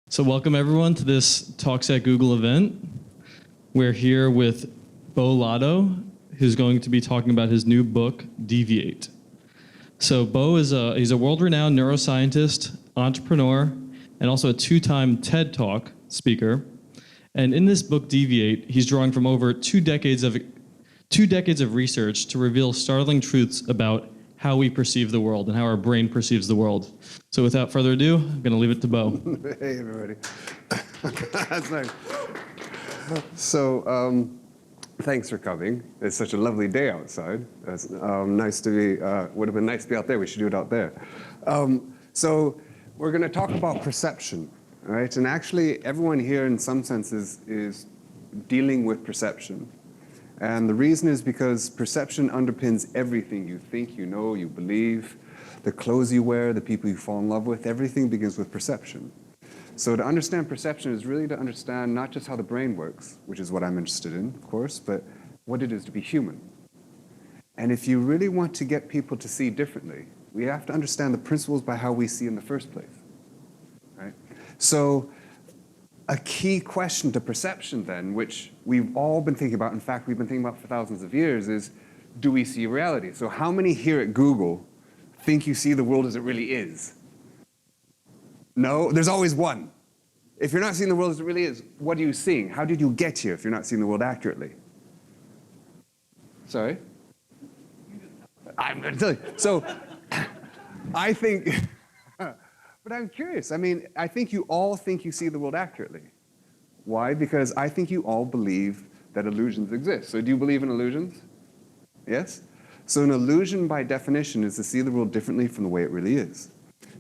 So welcome everyone to this Talks at Google event. We're here with Beau Lotto, who's going to be talking about his new book, Deviate. So Beau is he's a world-renowned neuroscientist, entrepreneur, and also a two-time TED Talk speaker. And in this book, Deviate, he's drawing from over two decades of research to reveal startling truths about how we perceive the world and how our brain perceives the world. So without further ado, I'm going to leave it to Beau. Hey, everybody. That's nice. So, thanks for coming. It's such a lovely day outside. It's nice to be, would have been nice to be out there. We should do it out there. So, we're going to talk about perception, right? And actually, everyone here, in some senses, is dealing with perception. And the reason is because perception underpins everything you think, you know, you believe, the clothes you wear, the people you fall in love with, everything begins with perception. So to understand perception is really to understand not just how the brain works, which is what I'm interested in, of course, but what it is to be human. And if you really want to get people to see differently, we have to understand the principles by how we see in the first place, right? So a key question to perception then, which we've all been thinking about, in fact, we've been thinking about for thousands of years, is do we see reality? So how many here at Google think you see the world as it really is? No? There's always one. If you're not seeing the world as it really is, what are you seeing? How did you get here if you're not seeing the world accurately? Sorry? I'm going to tell you. So I think... But I'm curious. I mean, I think you all think you see the world accurately. Why? Because I think you all believe that illusions exist. So do you believe in illusions? Yes? So an illusion, by definition, is to see the world differently from the way it really is.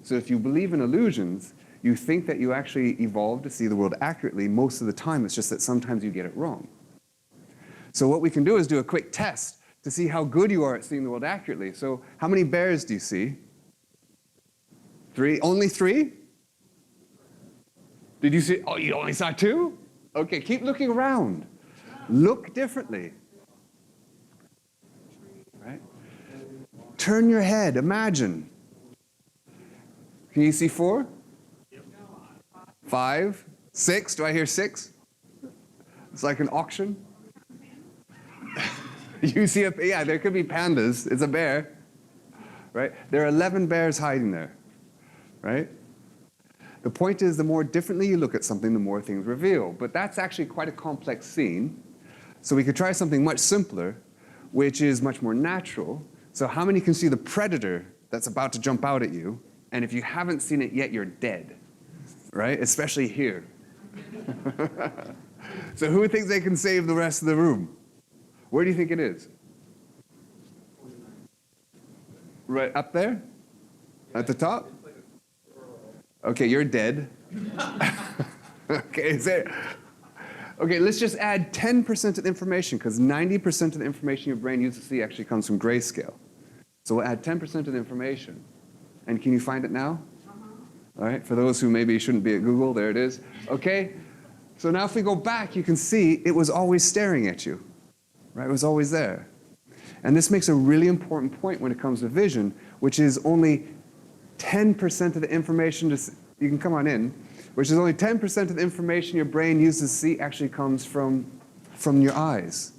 So if you believe in illusions, you think that you actually evolved to see the world accurately. Most of the time, it's just that sometimes you get it wrong. So what we can do is do a quick test to see how good you are at seeing the world accurately. So how many bears do you see? 3? Only 3? Did you see? Oh, you only saw 2? Okay, keep looking around. Look differently. Right? Turn your head, imagine. Can you see 4? 5? 6? Do I hear 6? It's like an auction. You see yeah, there could be pandas. It's a bear. Right? There are 11 bears hiding there. Right? The point is, the more differently you look at something, the more things reveal. But that's actually quite a complex scene. So we could try something much simpler, which is much more natural. So how many can see the predator that's about to jump out at you? And if you haven't seen it yet, you're dead. Right? Especially here. So who thinks they can save the rest of the room? Where do you think it is? Right up there? At the top? Okay, you're dead. Okay, okay, let's just add 10% of the information, because 90% of the information your brain uses to see actually comes from grayscale. So we'll add 10% of the information. And can you find it now? All right, for those who maybe shouldn't be at Google, there it is. Okay, so now if we go back, you can see it was always staring at you. Right, it was always there. And this makes a really important point when it comes to vision, which is only 10% of the information, you can come on in, which is only 10% of the information your brain uses to see actually comes from your eyes.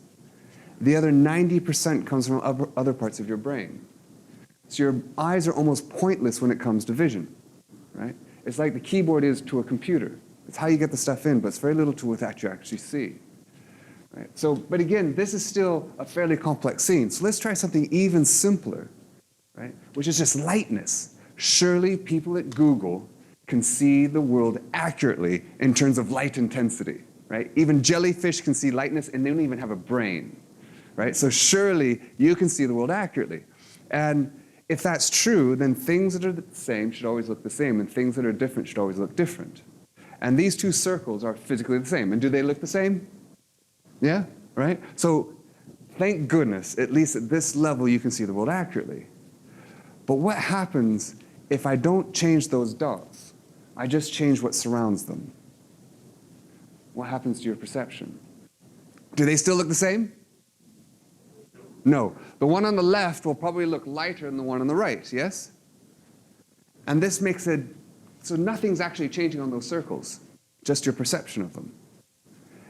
The other 90% comes from other parts of your brain. So your eyes are almost pointless when it comes to vision, right? It's like the keyboard is to a computer. It's how you get the stuff in, but it's very little to what you actually see. Right? So, but again, this is still a fairly complex scene. So let's try something even simpler, right? Which is just lightness. Surely people at Google can see the world accurately in terms of light intensity, right? Even jellyfish can see lightness, and they don't even have a brain, right? So surely you can see the world accurately. And if that's true, then things that are the same should always look the same, and things that are different should always look different. And these two circles are physically the same. And do they look the same? Yeah, right? So thank goodness, at least at this level, you can see the world accurately. But what happens if I don't change those dots? I just change what surrounds them. What happens to your perception? Do they still look the same? No. The one on the left will probably look lighter than the one on the right, yes? And this makes it, so nothing's actually changing on those circles, just your perception of them.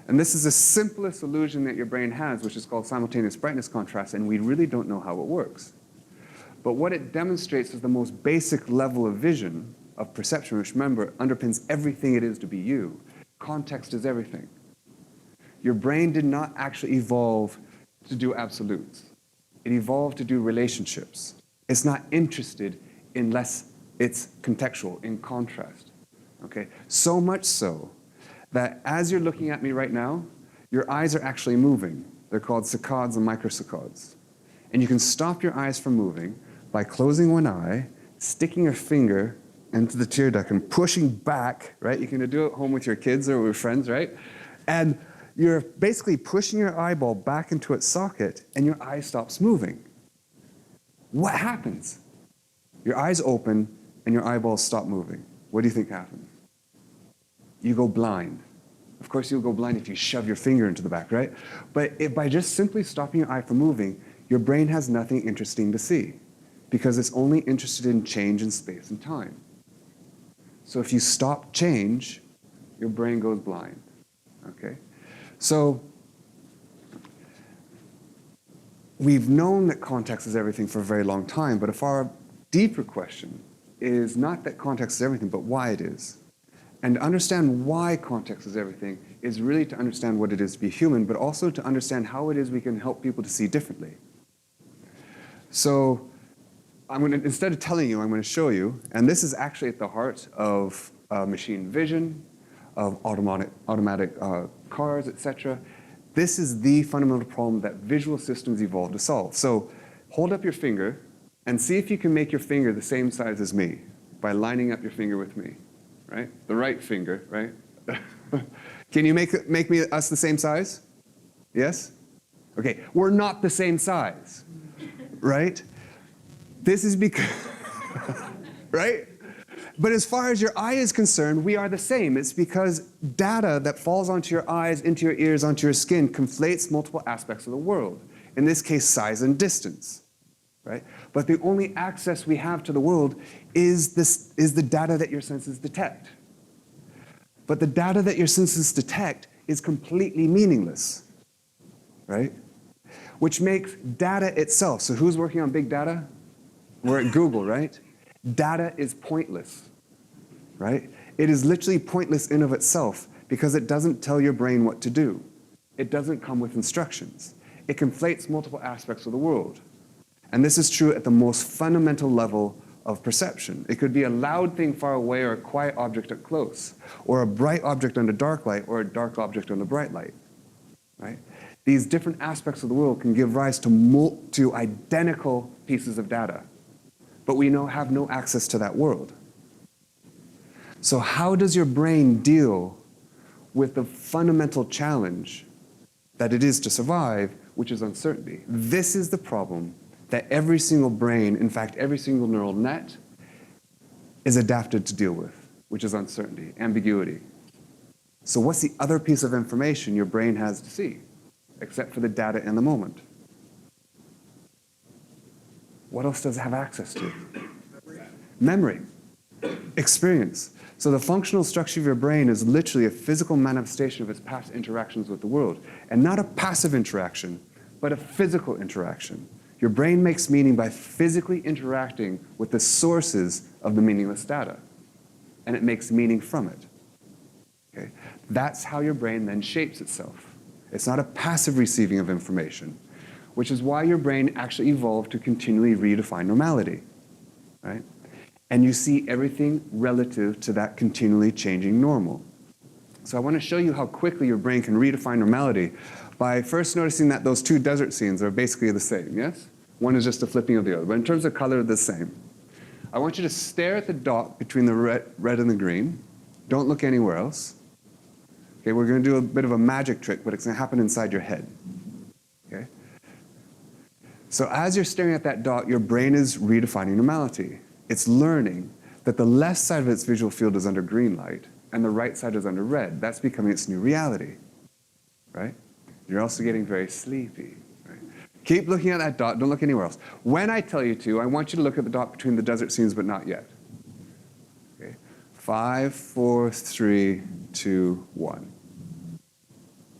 And this is the simplest illusion that your brain has, which is called simultaneous brightness contrast, and we really don't know how it works. But what it demonstrates is the most basic level of vision, of perception, which remember, underpins everything it is to be you. Context is everything. Your brain did not actually evolve to do absolutes. It evolved to do relationships. It's not interested unless it's contextual, in contrast. Okay? So much so that as you're looking at me right now, your eyes are actually moving. They're called saccades and microsaccades. And you can stop your eyes from moving by closing one eye, sticking your finger into the tear duct and pushing back, right? You can do it at home with your kids or with friends, right? And you're basically pushing your eyeball back into its socket and your eye stops moving. What happens? Your eyes open and your eyeballs stop moving. What do you think happens? You go blind. Of course you'll go blind if you shove your finger into the back, right? But if by just simply stopping your eye from moving, your brain has nothing interesting to see because it's only interested in change in space and time. So if you stop change, your brain goes blind, okay? So we've known that context is everything for a very long time, but a far deeper question is not that context is everything, but why it is. And to understand why context is everything is really to understand what it is to be human, but also to understand how it is we can help people to see differently. So instead of telling you, I'm going to show you, and this is actually at the heart of machine vision, of automatic cars, etc. This is the fundamental problem that visual systems evolved to solve. So hold up your finger and see if you can make your finger the same size as me by lining up your finger with me, right? The right finger, right? Can you make us the same size? Yes? Okay, we're not the same size, right? This is because, right? But as far as your eye is concerned, we are the same. It's because data that falls onto your eyes, into your ears, onto your skin, conflates multiple aspects of the world. In this case, size and distance, right? But the only access we have to the world is the data that your senses detect. But the data that your senses detect is completely meaningless, right? Which makes data itself, so who's working on big data? We're at Google, right? Data is pointless, right? It is literally pointless in of itself because it doesn't tell your brain what to do. It doesn't come with instructions. It conflates multiple aspects of the world. And this is true at the most fundamental level of perception. It could be a loud thing far away or a quiet object up close, or a bright object under dark light or a dark object under bright light, right? These different aspects of the world can give rise to identical pieces of data. But we have no access to that world. So how does your brain deal with the fundamental challenge that it is to survive, which is uncertainty? This is the problem that every single brain, in fact, every single neural net, is adapted to deal with, which is uncertainty, ambiguity. So what's the other piece of information your brain has to see, except for the data in the moment? What else does it have access to? Memory, experience. So the functional structure of your brain is literally a physical manifestation of its past interactions with the world. And not a passive interaction, but a physical interaction. Your brain makes meaning by physically interacting with the sources of the meaningless data. And it makes meaning from it. Okay? That's how your brain then shapes itself. It's not a passive receiving of information, which is why your brain actually evolved to continually redefine normality, right? And you see everything relative to that continually changing normal. So I want to show you how quickly your brain can redefine normality by first noticing that those two desert scenes are basically the same, yes? One is just a flipping of the other, but in terms of color, they're the same. I want you to stare at the dot between the red and the green. Don't look anywhere else. Okay, we're going to do a bit of a magic trick, but it's going to happen inside your head. Okay? So as you're staring at that dot, your brain is redefining normality. It's learning that the left side of its visual field is under green light and the right side is under red. That's becoming its new reality, right? You're also getting very sleepy, right? Keep looking at that dot. Don't look anywhere else. When I tell you to, I want you to look at the dot between the desert scenes, but not yet. Okay. 5, 4, 3, 2, 1.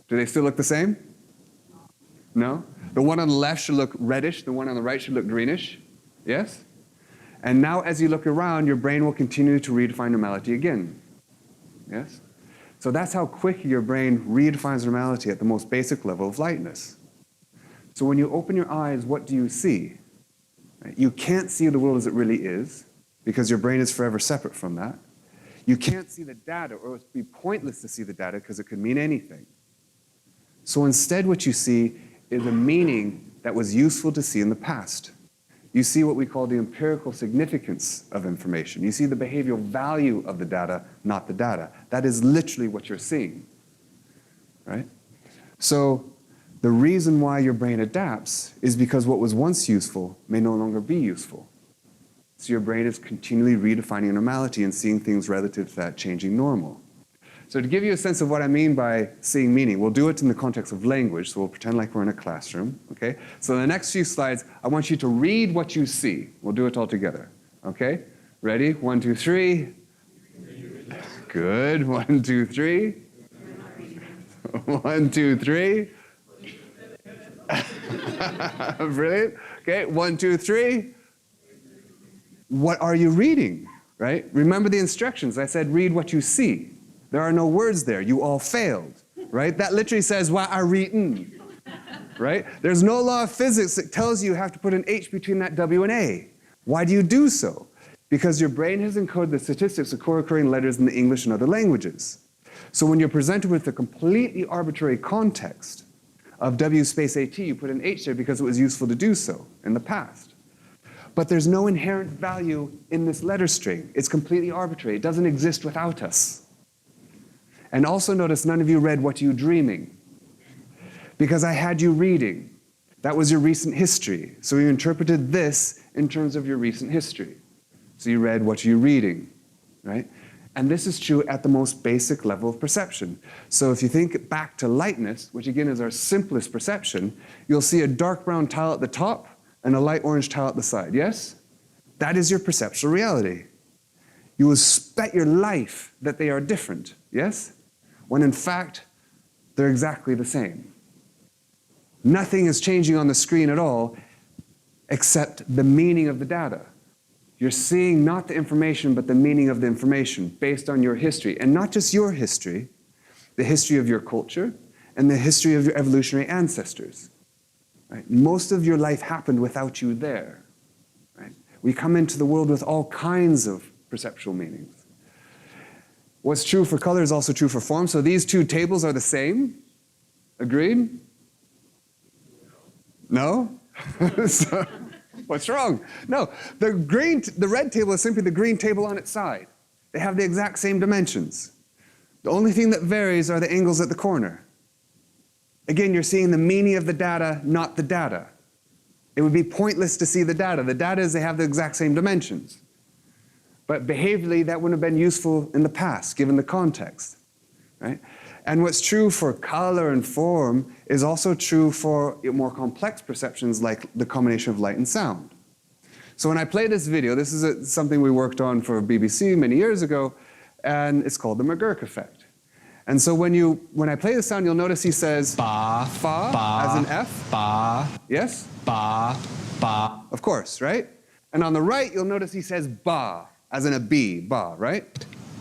Do they still look the same? No? The one on the left should look reddish. The one on the right should look greenish. Yes? And now as you look around, your brain will continue to redefine normality again. Yes? So that's how quick your brain redefines normality at the most basic level of lightness. So when you open your eyes, what do you see? Right? You can't see the world as it really is, because your brain is forever separate from that. You can't see the data, or it would be pointless to see the data because it could mean anything. So instead what you see is a meaning that was useful to see in the past. You see what we call the empirical significance of information. You see the behavioral value of the data, not the data. That is literally what you're seeing, right? So the reason why your brain adapts is because what was once useful may no longer be useful. So your brain is continually redefining normality and seeing things relative to that changing normal. So to give you a sense of what I mean by seeing meaning, we'll do it in the context of language, so we'll pretend like we're in a classroom, okay? So in the next few slides, I want you to read what you see. We'll do it all together, okay? Ready? 1, 2, 3. Good. 1, 2, 3. 1, 2, 3. Brilliant. Okay, 1, 2, 3. What are you reading, right? Remember the instructions. I said read what you see. There are no words there. You all failed, right? That literally says, what are reading, right? There's no law of physics that tells you have to put an H between that W and A. Why do you do so? Because your brain has encoded the statistics of co-occurring letters in the English and other languages. So when you're presented with a completely arbitrary context of W space AT, you put an H there because it was useful to do so in the past. But there's no inherent value in this letter string. It's completely arbitrary. It doesn't exist without us. And also notice none of you read what you dreaming. Because I had you reading. That was your recent history. So you interpreted this in terms of your recent history. So you read what you're reading, right? And this is true at the most basic level of perception. So if you think back to lightness, which again is our simplest perception, you'll see a dark brown tile at the top and a light orange tile at the side, yes? That is your perceptual reality. You will bet your life that they are different, yes? When in fact, they're exactly the same. Nothing is changing on the screen at all except the meaning of the data. You're seeing not the information, but the meaning of the information based on your history. And not just your history, the history of your culture and the history of your evolutionary ancestors. Right? Most of your life happened without you there. Right? We come into the world with all kinds of perceptual meanings. What's true for color is also true for form. So these two tables are the same. Agreed? No? So, what's wrong? No, the red table is simply the green table on its side. They have the exact same dimensions. The only thing that varies are the angles at the corner. Again, you're seeing the meaning of the data, not the data. It would be pointless to see the data. The data is they have the exact same dimensions. But behaviorally, that wouldn't have been useful in the past, given the context, right? And what's true for color and form is also true for more complex perceptions like the combination of light and sound. So when I play this video, this is something we worked on for BBC many years ago, and it's called the McGurk effect. And so when I play the sound, you'll notice he says ba, fa, ba, as an F. Ba. Yes? Ba, ba. Of course, right? And on the right, you'll notice he says ba, as in a B, ba, right?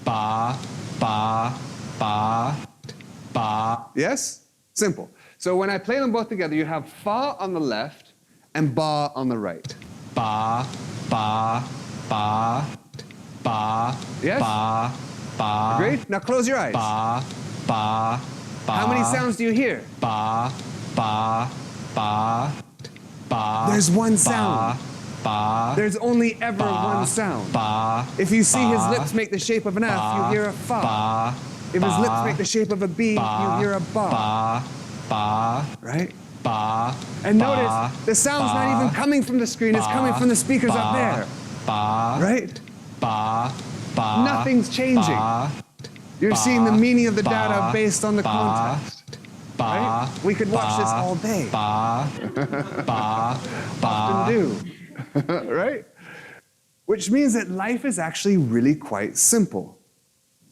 Ba, ba, ba, ba. Yes? Simple. So when I play them both together, you have fa on the left and ba on the right. Ba, ba, ba, ba. Yes? Ba, ba. Agreed? Now close your eyes. Ba, ba, ba. How many sounds do you hear? Ba, ba, ba, ba. There's one sound. Ba, there's only ever one sound. Ba, if you see his lips make the shape of an F, you hear a fa. Ba, if his lips make the shape of a B, you hear a ba. Ba, right? Ba, and notice, the sound's not even coming from the screen, it's coming from the speakers up there. Ba, right? Ba, ba, nothing's changing. You're seeing the meaning of the data based on the context. Right? We could watch this all day. Often do. Right? Which means that life is actually really quite simple.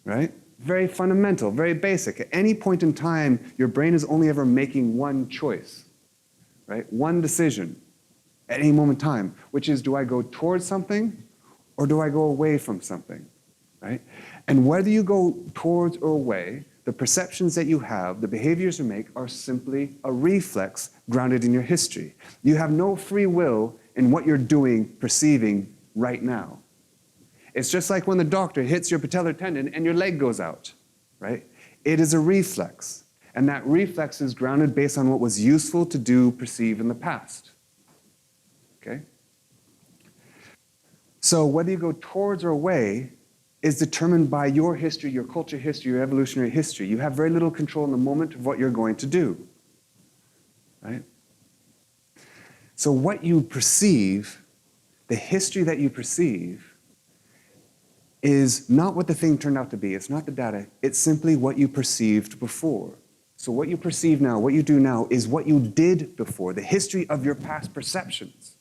Right? Very fundamental, very basic. At any point in time, your brain is only ever making one choice. Right? One decision at any moment in time, which is, do I go towards something or do I go away from something? Right? And whether you go towards or away, the perceptions that you have, the behaviors you make, are simply a reflex grounded in your history. You have no free will in what you're doing, perceiving right now. It's just like when the doctor hits your patellar tendon and your leg goes out, right? It is a reflex, and that reflex is grounded based on what was useful to do, perceive in the past. Okay? So whether you go towards or away is determined by your history, your culture history, your evolutionary history. You have very little control in the moment of what you're going to do, right? So what you perceive, the history that you perceive, is not what the thing turned out to be. It's not the data. It's simply what you perceived before. So what you perceive now, what you do now, is what you did before, the history of your past perceptions,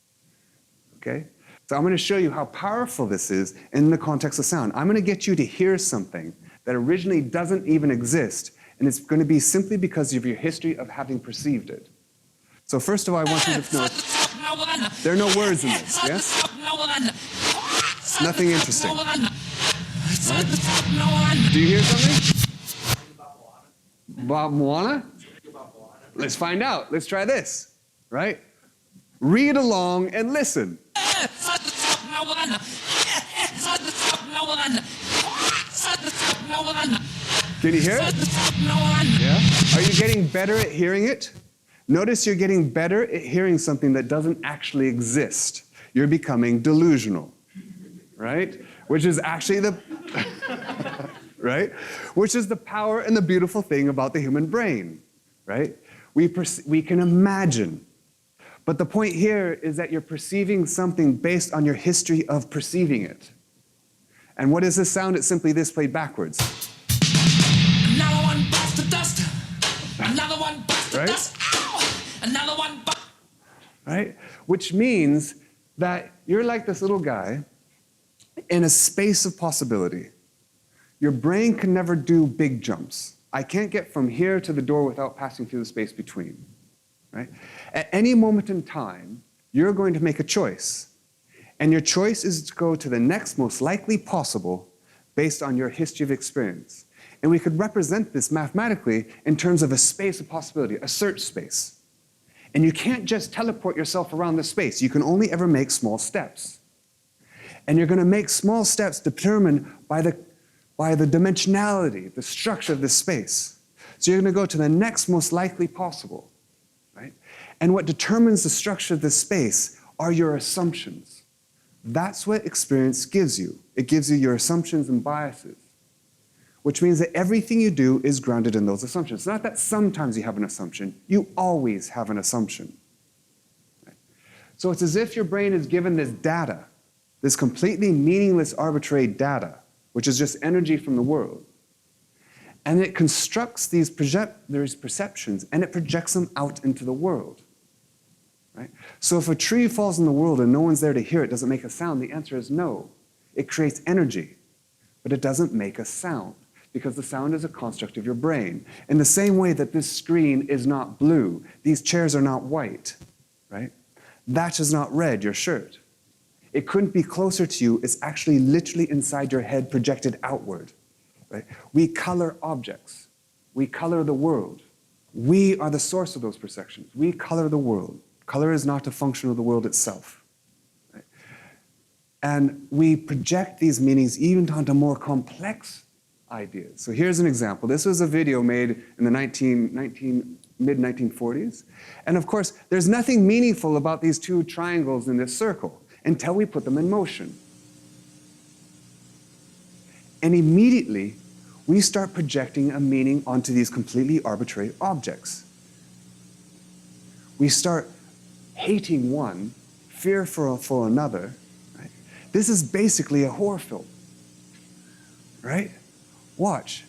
okay? So I'm going to show you how powerful this is in the context of sound. I'm going to get you to hear something that originally doesn't even exist, and it's going to be simply because of your history of having perceived it. So first of all, I want you to know there are no words in this, yes? Nothing interesting. Right? Do you hear something? Bob Moana? Let's find out. Let's try this, right? Read along and listen. Can you hear it? Yeah? Are you getting better at hearing it? Notice you're getting better at hearing something that doesn't actually exist. You're becoming delusional, right? Which is actually the right? Which is the power and the beautiful thing about the human brain, right? We can imagine. But the point here is that you're perceiving something based on your history of perceiving it. And what is this sound? It's simply this played backwards. Another one bites the dust. Another one bites the Right? dust. Ow! Another one bites. Right? Which means that you're like this little guy in a space of possibility. Your brain can never do big jumps. I can't get from here to the door without passing through the space between. Right? At any moment in time, you're going to make a choice. And your choice is to go to the next most likely possible based on your history of experience. And we could represent this mathematically in terms of a space of possibility, a search space. And you can't just teleport yourself around the space. You can only ever make small steps. And you're going to make small steps determined by the dimensionality, the structure of this space. So you're going to go to the next most likely possible. Right? And what determines the structure of this space are your assumptions. That's what experience gives you. It gives you your assumptions and biases, which means that everything you do is grounded in those assumptions. It's not that sometimes you have an assumption, you always have an assumption. Right? So it's as if your brain is given this data, this completely meaningless, arbitrary data, which is just energy from the world. And it constructs these perceptions and it projects them out into the world. Right? So if a tree falls in the world and no one's there to hear it, does it make a sound? The answer is no. It creates energy, but it doesn't make a sound because the sound is a construct of your brain. In the same way that this screen is not blue, these chairs are not white, right? That is not red, your shirt. It couldn't be closer to you. It's actually literally inside your head projected outward. Right? We color objects. We color the world. We are the source of those perceptions. We color the world. Color is not a function of the world itself. Right? And we project these meanings even onto more complex ideas. So here's an example. This was a video made in the mid-1940s. And of course, there's nothing meaningful about these two triangles in this circle until we put them in motion. And immediately, we start projecting a meaning onto these completely arbitrary objects. We start hating one, fearful for another. Right? This is basically a horror film, right? Watch.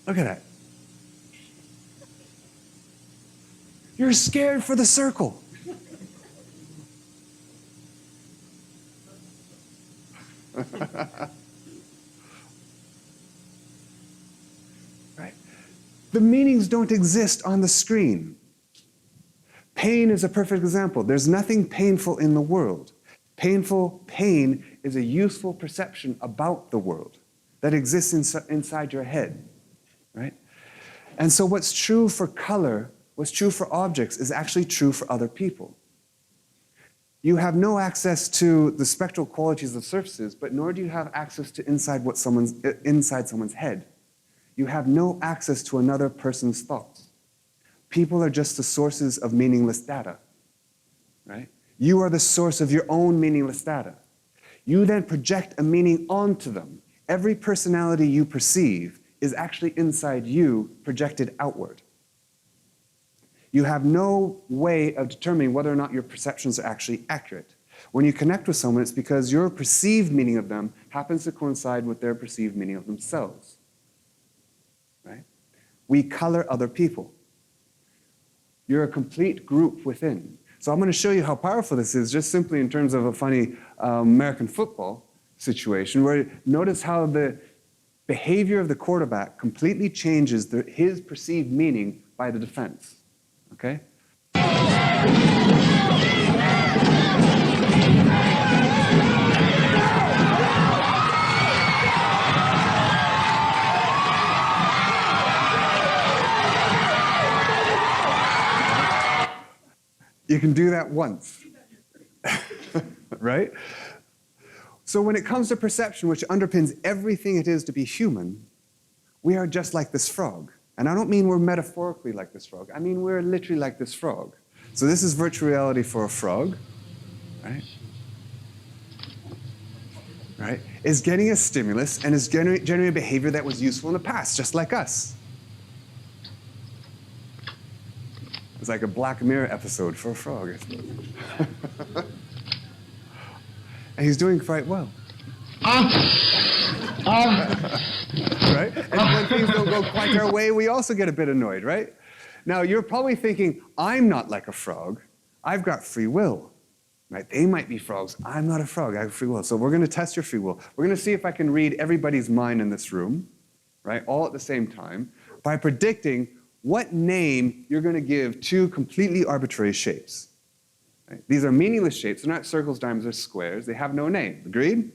Look at that. You're scared for the circle. Right? The meanings don't exist on the screen. Pain is a perfect example. There's nothing painful in the world. Pain is a useful perception about the world that exists inside your head, right? And so what's true for color, what's true for objects, is actually true for other people. You have no access to the spectral qualities of surfaces, but nor do you have access to inside someone's head. You have no access to another person's thoughts. People are just the sources of meaningless data, right? You are the source of your own meaningless data. You then project a meaning onto them. Every personality you perceive is actually inside you, projected outward. You have no way of determining whether or not your perceptions are actually accurate. When you connect with someone, it's because your perceived meaning of them happens to coincide with their perceived meaning of themselves, right? We color other people. You're a complete group within. So I'm going to show you how powerful this is just simply in terms of a funny American football situation where notice how the behavior of the quarterback completely changes his perceived meaning by the defense. Okay? You can do that once, right? So when it comes to perception, which underpins everything it is to be human, we are just like this frog. And I don't mean we're metaphorically like this frog. I mean we're literally like this frog. So this is virtual reality for a frog, right? Right? Is getting a stimulus and is generating a behavior that was useful in the past, just like us. It's like a Black Mirror episode for a frog, I suppose. And he's doing quite well. Right? And when things don't go quite our way, we also get a bit annoyed, right? Now, you're probably thinking, I'm not like a frog. I've got free will. Right? They might be frogs. I'm not a frog. I have free will. So we're going to test your free will. We're going to see if I can read everybody's mind in this room, right, all at the same time, by predicting what name you're going to give two completely arbitrary shapes. Right? These are meaningless shapes. They're not circles, diamonds, or squares. They have no name. Agreed?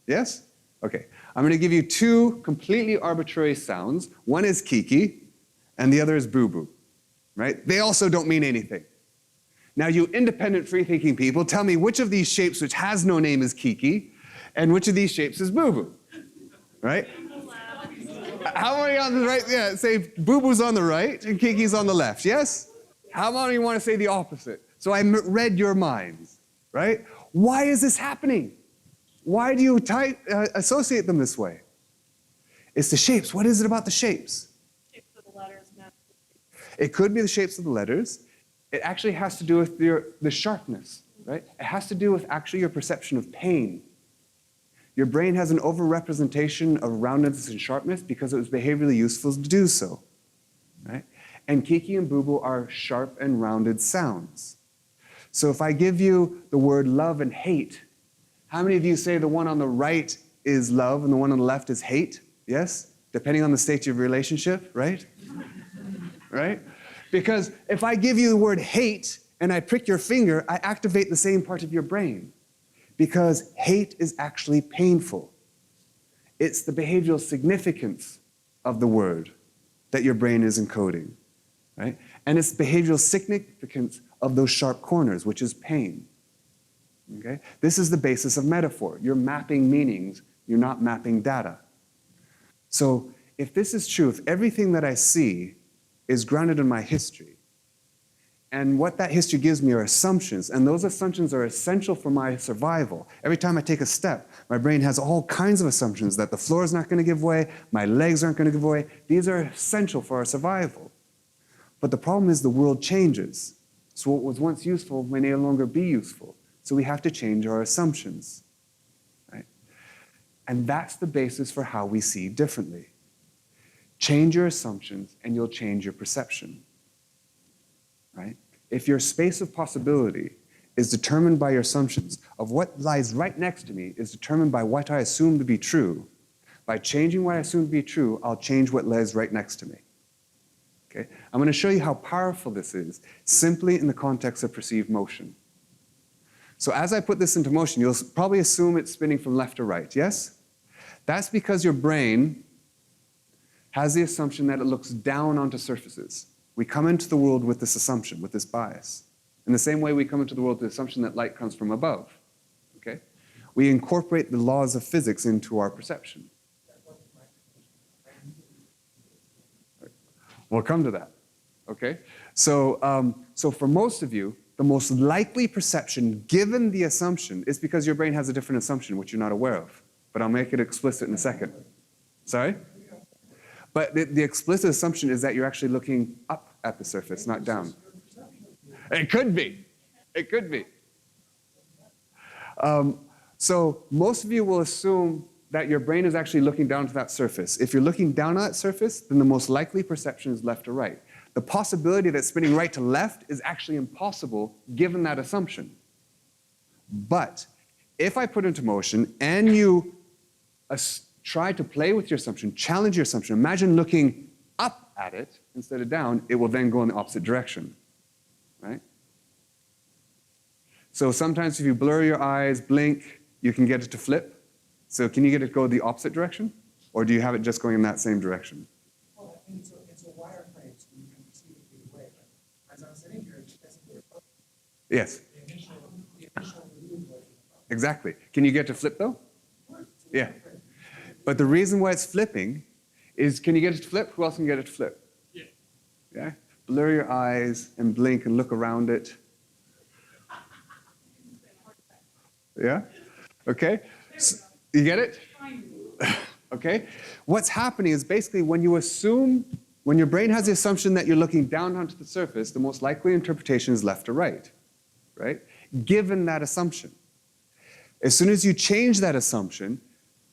Yes? Okay. I'm going to give you two completely arbitrary sounds. One is Kiki, and the other is Boo-Boo. Right? They also don't mean anything. Now, you independent, free-thinking people, tell me which of these shapes which has no name is Kiki, and which of these shapes is Boo-Boo. Right? How many on the right? Yeah, say Boo-Boo's on the right and Kiki's on the left. Yes? How many want to say the opposite? So I read your minds, right? Why is this happening? Why do you associate them this way? It's the shapes. What is it about the shapes? Shapes of the letters. It could be the shapes of the letters. It actually has to do with the sharpness, right? It has to do with actually your perception of pain. Your brain has an overrepresentation of roundness and sharpness because it was behaviorally useful to do so, right? And Kiki and Boo-Boo are sharp and rounded sounds. So if I give you the word love and hate, how many of you say the one on the right is love and the one on the left is hate? Yes? Depending on the state of your relationship, right? Right? Because if I give you the word hate and I prick your finger, I activate the same part of your brain. Because hate is actually painful. It's the behavioral significance of the word that your brain is encoding, right? And it's behavioral significance of those sharp corners, which is pain, okay? This is the basis of metaphor. You're mapping meanings, you're not mapping data. So if this is true, if everything that I see is grounded in my history, and what that history gives me are assumptions, and those assumptions are essential for my survival. Every time I take a step, my brain has all kinds of assumptions that the floor is not going to give way, my legs aren't going to give way. These are essential for our survival. But the problem is the world changes. So what was once useful may no longer be useful. So we have to change our assumptions, right? And that's the basis for how we see differently. Change your assumptions and you'll change your perception. right? If your space of possibility is determined by your assumptions of what lies right next to me is determined by what I assume to be true, by changing what I assume to be true, I'll change what lies right next to me. Okay? I'm going to show you how powerful this is simply in the context of perceived motion. So as I put this into motion, you'll probably assume it's spinning from left to right, yes? That's because your brain has the assumption that it looks down onto surfaces. We come into the world with this assumption, with this bias. In the same way we come into the world with the assumption that light comes from above. Okay? We incorporate the laws of physics into our perception. We'll come to that. Okay? So for most of you, the most likely perception given the assumption is because your brain has a different assumption which you're not aware of. But I'll make it explicit in a second. Sorry? But the explicit assumption is that you're actually looking up at the surface, not down. It could be. It could be. So most of you will assume that your brain is actually looking down to that surface. If you're looking down on that surface, then the most likely perception is left to right. The possibility that spinning right to left is actually impossible given that assumption. But if I put into motion and you try to play with your assumption, challenge your assumption, imagine looking up at it instead of down, it will then go in the opposite direction, right? So sometimes if you blur your eyes, blink, you can get it to flip. So can you get it to go the opposite direction? Or do you have it just going in that same direction? Well, I think it's a wireframe, so you can perceive it either way. But as I'm sitting here, it doesn't work. Yes. The initial move was Exactly. Can you get it to flip though? Yeah. But the reason why it's flipping is, can you get it to flip? Who else can get it to flip? Yeah. Yeah? Blur your eyes and blink and look around it. Yeah? Okay? So, you get it? Okay? What's happening is basically when your brain has the assumption that you're looking down onto the surface, the most likely interpretation is left to right, right? Given that assumption. As soon as you change that assumption,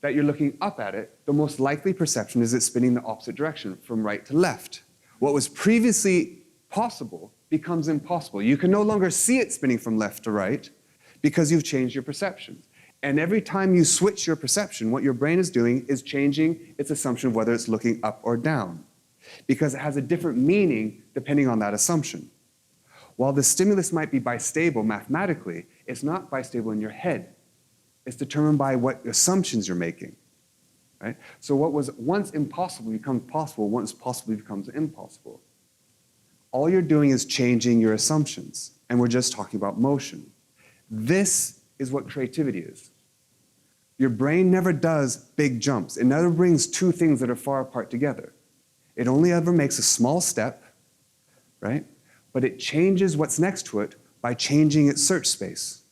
that you're looking up at it, the most likely perception is it's spinning the opposite direction, from right to left. What was previously possible becomes impossible. You can no longer see it spinning from left to right because you've changed your perception. And every time you switch your perception, what your brain is doing is changing its assumption of whether it's looking up or down, because it has a different meaning depending on that assumption. While the stimulus might be bistable mathematically, it's not bistable in your head. It's determined by what assumptions you're making, right? So what was once impossible becomes possible, once possible becomes impossible. All you're doing is changing your assumptions, and we're just talking about motion. This is what creativity is. Your brain never does big jumps. It never brings two things that are far apart together. It only ever makes a small step, right? But it changes what's next to it by changing its search space,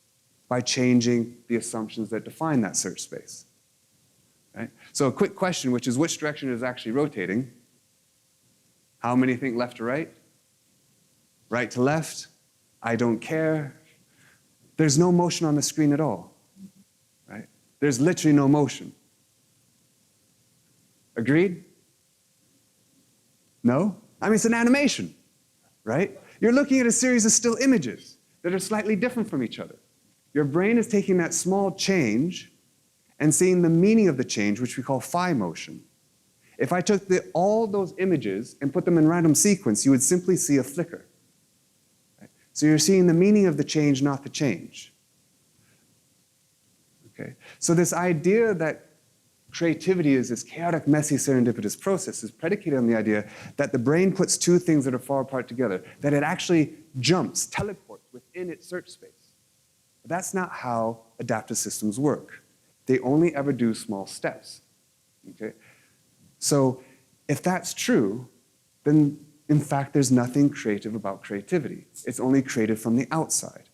by changing the assumptions that define that search space. Right? So a quick question, which is which direction is actually rotating? How many think left to right? Right to left? I don't care. There's no motion on the screen at all. Right? There's literally no motion. Agreed? No? I mean, it's an animation, right? You're looking at a series of still images that are slightly different from each other. Your brain is taking that small change and seeing the meaning of the change, which we call phi motion. If I took all those images and put them in random sequence, you would simply see a flicker. Right? So you're seeing the meaning of the change, not the change. Okay? So this idea that creativity is this chaotic, messy, serendipitous process is predicated on the idea that the brain puts two things that are far apart together, that it actually jumps, teleports within its search space. But that's not how adaptive systems work. They only ever do small steps. Okay? So if that's true, then in fact there's nothing creative about creativity. It's only created from the outside.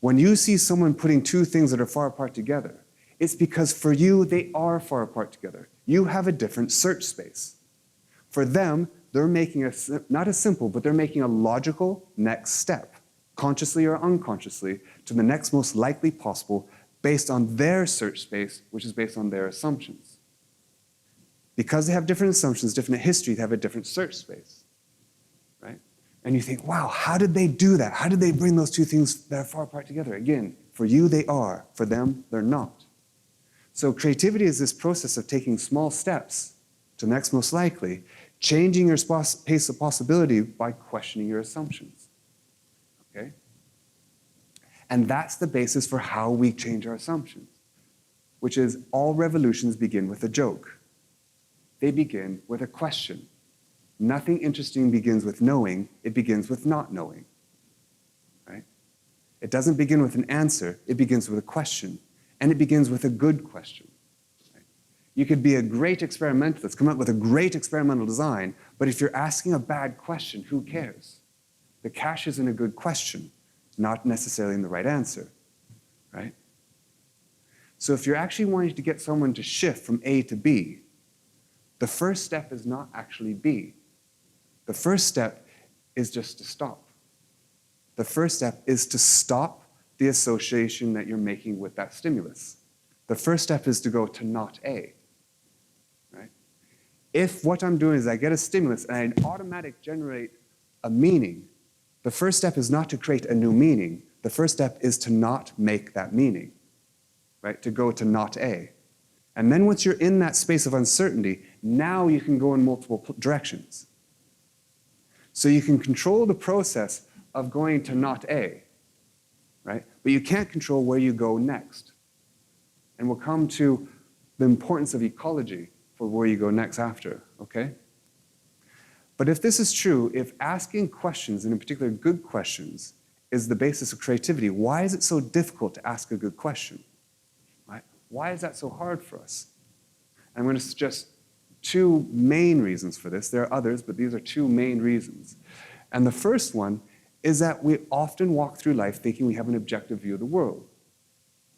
When you see someone putting two things that are far apart together, it's because for you they are far apart together. You have a different search space. For them, they're making not a simple, but they're making a logical next step, consciously or unconsciously, to the next most likely possible based on their search space, which is based on their assumptions. Because they have different assumptions, different history, they have a different search space, right? And you think, wow, how did they do that? How did they bring those two things that are far apart together? Again, for you, they are. For them, they're not. So creativity is this process of taking small steps to next most likely, changing your pace of possibility by questioning your assumptions. Okay? And that's the basis for how we change our assumptions, which is all revolutions begin with a joke. They begin with a question. Nothing interesting begins with knowing, it begins with not knowing. Right? It doesn't begin with an answer, it begins with a question. And it begins with a good question. Right? You could be a great experimentalist, come up with a great experimental design, but if you're asking a bad question, who cares? The cache is in a good question, not necessarily in the right answer. Right? So if you're actually wanting to get someone to shift from A to B, the first step is not actually B. The first step is just to stop. The first step is to stop the association that you're making with that stimulus. The first step is to go to not A. Right? If what I'm doing is I get a stimulus and I automatically generate a meaning, the first step is not to create a new meaning. The first step is to not make that meaning. Right? To go to not A. And then once you're in that space of uncertainty, now you can go in multiple directions. So you can control the process of going to not A, right? But you can't control where you go next. And we'll come to the importance of ecology for where you go next after, okay? But if this is true, if asking questions, and in particular good questions, is the basis of creativity, why is it so difficult to ask a good question? Right? Why is that so hard for us? I'm going to suggest two main reasons for this. There are others, but these are two main reasons. And the first one is that we often walk through life thinking we have an objective view of the world,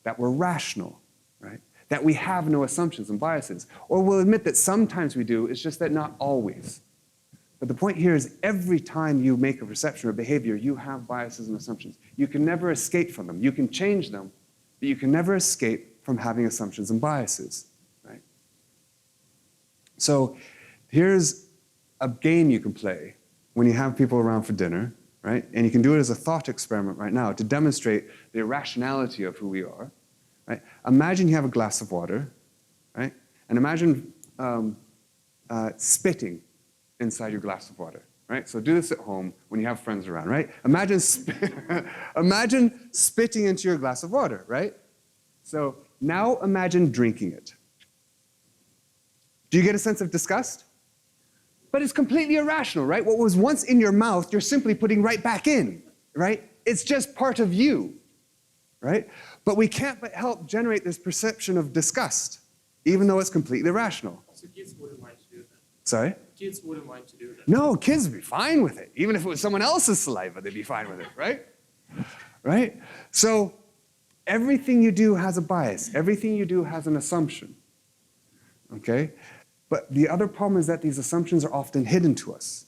that we're rational, right? That we have no assumptions and biases. Or we'll admit that sometimes we do, it's just that not always. But the point here is every time you make a perception or behavior, you have biases and assumptions. You can never escape from them. You can change them, but you can never escape from having assumptions and biases, right? So here's a game you can play when you have people around for dinner, right? And you can do it as a thought experiment right now to demonstrate the irrationality of who we are, right? Imagine you have a glass of water, right? And imagine spitting inside your glass of water, right? So do this at home when you have friends around, right? Imagine spitting into your glass of water, right? So now imagine drinking it. Do you get a sense of disgust? But it's completely irrational, right? What was once in your mouth, you're simply putting right back in, right? It's just part of you, right? But we can't but help generate this perception of disgust, even though it's completely irrational. So kids wouldn't mind to do that. Sorry? Kids wouldn't mind to do that. No, kids would be fine with it. Even if it was someone else's saliva, they'd be fine with it, right? Right? So everything you do has a bias. Everything you do has an assumption, okay? But the other problem is that these assumptions are often hidden to us.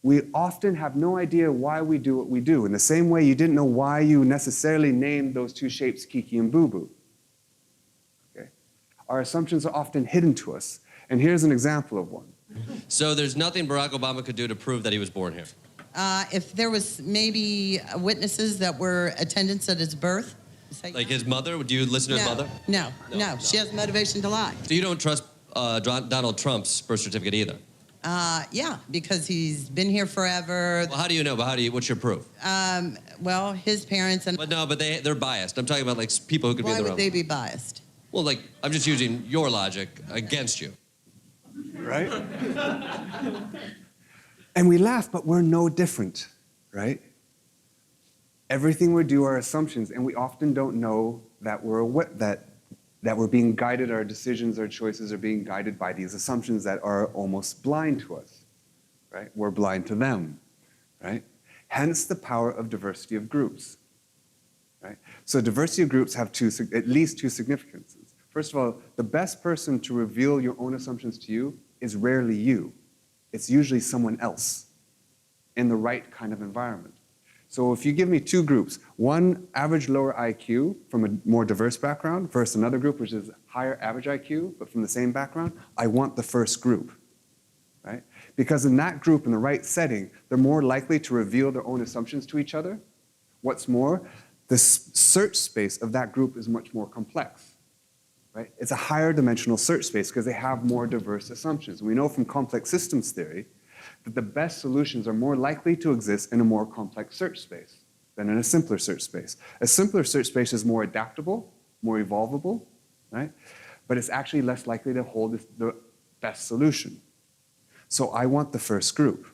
We often have no idea why we do what we do. In the same way you didn't know why you necessarily named those two shapes Kiki and Boo. Okay? Our assumptions are often hidden to us. And here's an example of one. So there's nothing Barack Obama could do to prove that he was born here? If there was maybe witnesses that were attendants at his birth. Like his mother? Do you listen to his mother? No. She has motivation to lie. So you don't trust Donald Trump's birth certificate either? Yeah, because he's been here forever. Well, how do you know? But what's your proof? Well, his parents and... But no, but they're biased. I'm talking about like people who could be in Why the would room. they be biased? Well, like, I'm just using your logic against you. Right? And we laugh, but we're no different, right? Everything we do are assumptions, and we often don't know that we're being guided, our decisions, our choices are being guided by these assumptions that are almost blind to us, right? We're blind to them, right? Hence the power of diversity of groups, right? So diversity of groups have at least two significances. First of all, the best person to reveal your own assumptions to you is rarely you. It's usually someone else in the right kind of environment. So if you give me two groups, one average lower IQ from a more diverse background versus another group which is higher average IQ but from the same background, I want the first group, right? Because in that group, in the right setting, they're more likely to reveal their own assumptions to each other. What's more, the search space of that group is much more complex. Right? It's a higher dimensional search space because they have more diverse assumptions. We know from complex systems theory that the best solutions are more likely to exist in a more complex search space than in a simpler search space. A simpler search space is more adaptable, more evolvable, right? But it's actually less likely to hold the best solution. So I want the first group.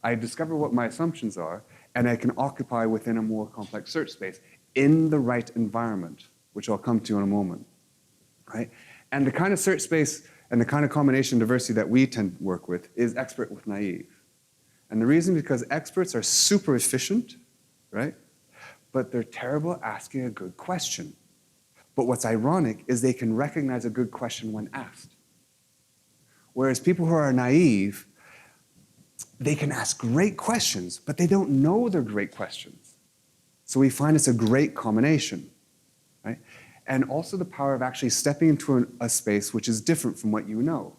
I discover what my assumptions are, and I can occupy within a more complex search space in the right environment, which I'll come to in a moment. Right? And the kind of search space and the kind of combination diversity that we tend to work with is expert with naive. And the reason because experts are super efficient, right? But they're terrible at asking a good question. But what's ironic is they can recognize a good question when asked. Whereas people who are naive, they can ask great questions, but they don't know they're great questions. So we find it's a great combination, right? And also the power of actually stepping into a space which is different from what you know.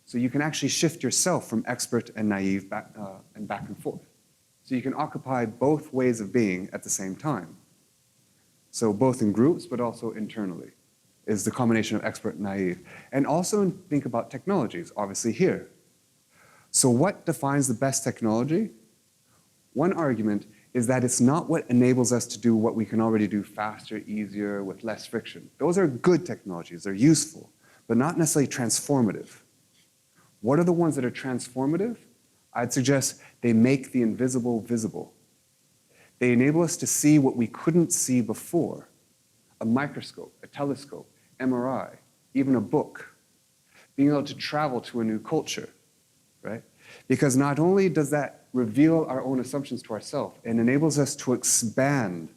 So you can actually shift yourself from expert and naive back and forth. So you can occupy both ways of being at the same time. So both in groups, but also internally, is the combination of expert and naive. And also think about technologies, obviously here. So what defines the best technology? One argument is that it's not what enables us to do what we can already do faster, easier, with less friction. Those are good technologies, they're useful, but not necessarily transformative. What are the ones that are transformative? I'd suggest they make the invisible visible. They enable us to see what we couldn't see before. A microscope, a telescope, MRI, even a book. Being able to travel to a new culture, right? Because not only does that reveal our own assumptions to ourselves, it enables us to expand